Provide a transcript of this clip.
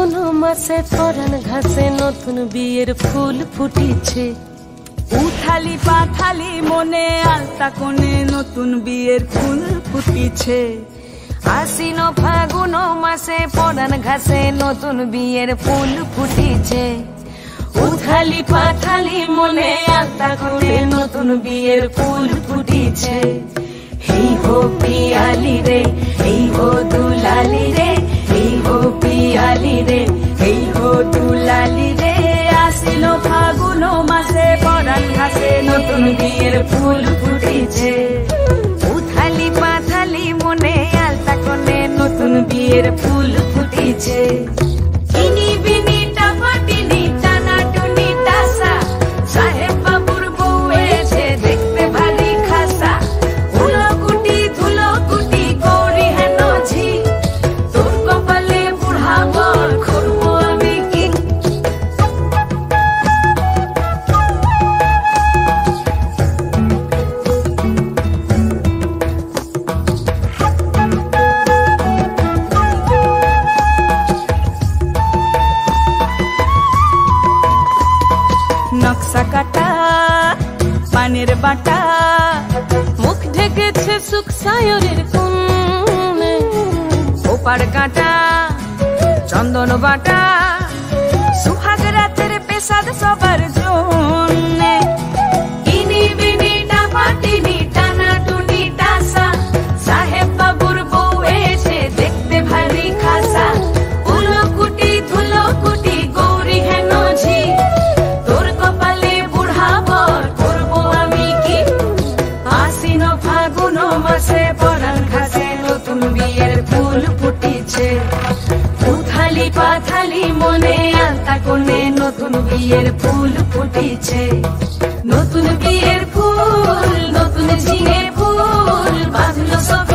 ফাগুন মাসে পরাণ ঘাসে নতুন বিয়ের ফুল ফুটিছে। উথালি পাথালি মনে আলতা কোণে নতুন বিয়ের ফুল ফুটিছে। আশ্বিন ফাগুন মাসে পরাণ ঘাসে নতুন বিয়ের ফুল ফুটিছে। উথালি পাথালি মনে আলতা কোণে নতুন বিয়ের ফুল ফুটিছে। হেই হো পিয়ালি রে, হেই হো দুলালি রে, হেই হো পিয়ালি রে, হেই হো দুলালি রে। আশ্বিন ফাগুন মাসে পরাণ ঘাসে নতুন বিয়ের ফুল ফুটিছে। উথালি পাথালি মনে আলতা কোণে নতুন বিয়ের ফুল ফুটিছে। ইনি বিনি টাপাটিনি টানা টুনি টাসা, সাহেব বাবুর বউ এসে দেখতে ভারী খাসা। ধুলো কুটি গৌরী হেন ঝি, তোর কপালে বুড়া বর করবো আমি কি। নকশা কাটা পানের বাটা, মুখ ঢেকেছে সুখ সায়রের কোণে। ওপার কাটা চন্দন বাটা, সুহাগ রাতের পেশাদ সবার জন্যে। ইনি বিনি টাপাটিনি টানা টুনি টাসা, সাহেব বাবুর বউ এসে দেখতে ভারী খাসা। ধুলো কুটি গৌরী হেন ঝি, তোর কপালে বুড়া বর করবো আমি কি। আশ্বিন ফাগুন মাসে পরাণ ঘাসে নতুন বিয়ের ফুল ফুটিছে। উথালি পাথালি মনে আলতা কোণে নতুন বিয়ের ফুল ফুটিছে। নতুন বিয়ের ফুল, নতুন ঝিঙে ফুল বাঁধলো সব